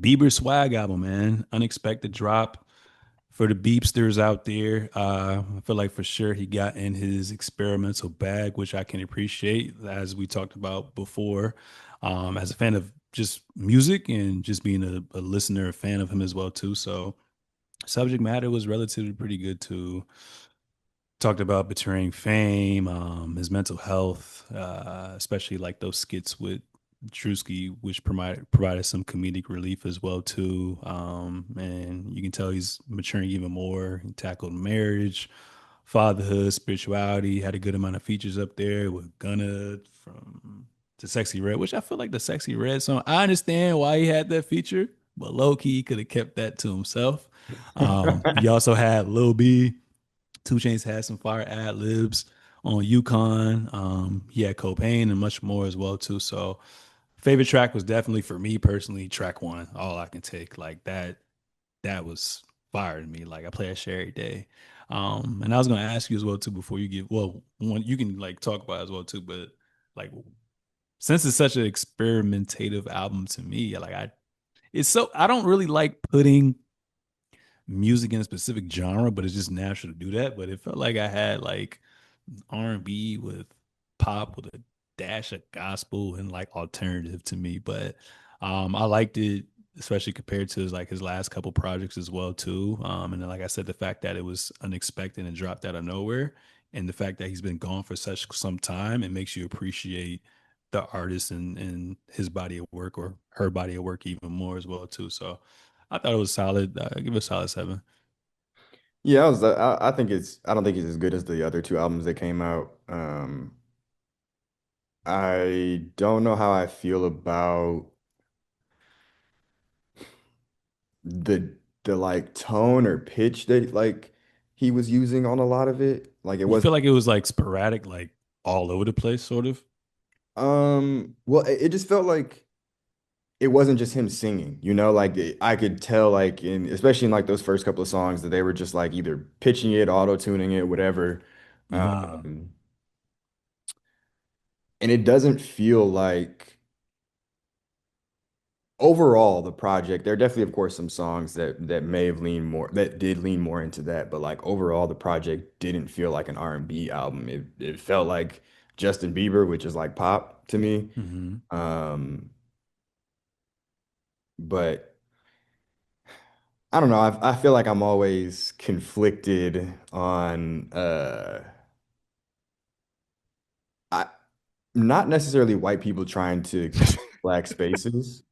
Bieber swag album, man. Unexpected drop for the Beepsters out there. I feel like for sure he got in his experimental bag, which I can appreciate, as we talked about before. As a fan of just music and just being a listener, a fan of him as well too. So subject matter was relatively pretty good too. Talked about betraying fame, his mental health, especially like those skits with Drewski, which provided some comedic relief as well too. And you can tell he's maturing even more. He tackled marriage, fatherhood, spirituality. Had a good amount of features up there with Gunna from the Sexy Red, which I feel like the Sexy Red song. I understand why he had that feature, but low key could have kept that to himself. You also had Lil B. Two Chainz had some fire ad libs on Yukon. He had Copain and much more as well too. So favorite track was definitely for me personally track one. All I can take like that. That was fire to me. Like I play that shit every day. And I was gonna ask you as well too before you give. Well, one you can like talk about it as well too, but like since it's such an experimentative album to me, like it's so I don't really like putting music in a specific genre, but it's just natural to do that. But it felt like I had like R&B with pop with a dash of gospel and like alternative to me. But I liked it, especially compared to his last couple projects as well too. And then like I said, the fact that it was unexpected and dropped out of nowhere, and the fact that he's been gone for such some time, it makes you appreciate the artist and his body of work or her body of work even more as well too. So I thought it was solid. I give it a solid seven. Yeah, I think I don't think it's as good as the other two albums that came out. I don't know how I feel about the the like tone or pitch that like he was using on a lot of it. Like it You was feel like it was like sporadic, like all over the place, sort of? well it just felt like it wasn't just him singing, like I could tell like in especially in like those first couple of songs that they were just like either pitching it, auto-tuning it, whatever. Mm. Um and it doesn't feel like overall the project, there are definitely of course some songs that may have leaned more that did lean more into that, but like overall the project didn't feel like an R&B album. It felt like Justin Bieber, which is like pop to me. Hmm. Um but I don't know. I feel like I'm always conflicted on I not necessarily white people trying to create black spaces,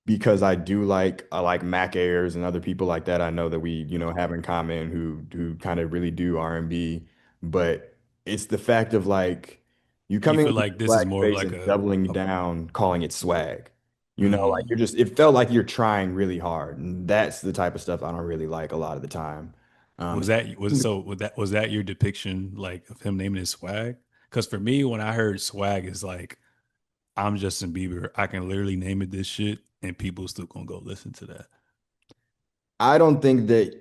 because I like Mac Ayers and other people like that I know that we, have in common who kind of really do R&B. But it's the fact of like you You coming feel into like the this is black more of space like and doubling a down, calling it swag. Like mm. it felt like you're trying really hard. And that's the type of stuff I don't really like a lot of the time. Was Um, that was so was that your depiction like of him naming his swag? Because for me, when I heard swag, it's like I'm Justin Bieber. I can literally name it this shit, and people still gonna go listen to that. I don't think that,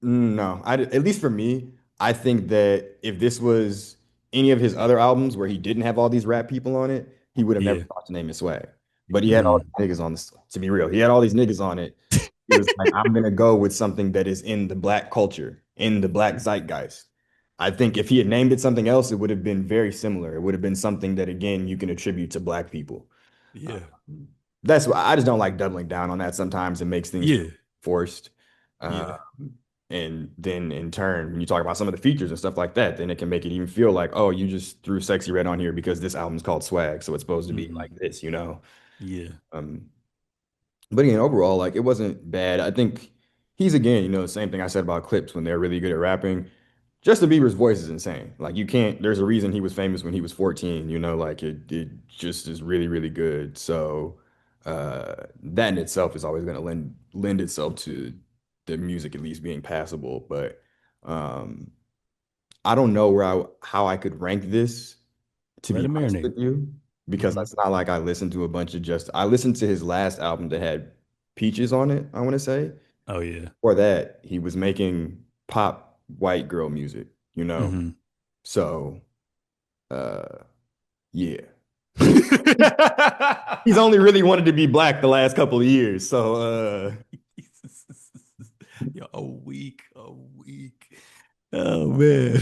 no, at least for me, I think that if this was any of his other albums where he didn't have all these rap people on it, he would have never Yeah. thought to name it Swag. But he had all Mm. these niggas on this, to be real. He had all these niggas on it. He was like, I'm gonna go with something that is in the black culture, in the black zeitgeist. I think if he had named it something else, it would have been very similar. It would have been something that, again, you can attribute to black people. Uh, Yeah. that's why I just don't like doubling down on that. Sometimes it makes things feel Yeah. forced. Yeah. And then in turn, when you talk about some of the features and stuff like that, then it can make it even feel like, oh, you just threw Sexy Red on here because this album's called Swag, so it's supposed to be Hmm. like this. Yeah. Um, but again, overall, like it wasn't bad. I think he's again, the same thing I said about Clips when they're really good at rapping. Justin Bieber's voice is insane. Like you can't, there's a reason he was famous when he was 14, like it just is really, really good. So that in itself is always gonna lend itself to the music at least being passable. But um I don't know how I could rank this, to Let be it honest marinate. with you, because Hmm. it's not like I listened to a bunch of just I listened to his last album that had Peaches on it, I want to say. Oh yeah. For that, he was making pop white girl music. Hmm. So, uh, yeah. He's only really wanted to be black the last couple of years. So Yo, a week, a week. Oh man.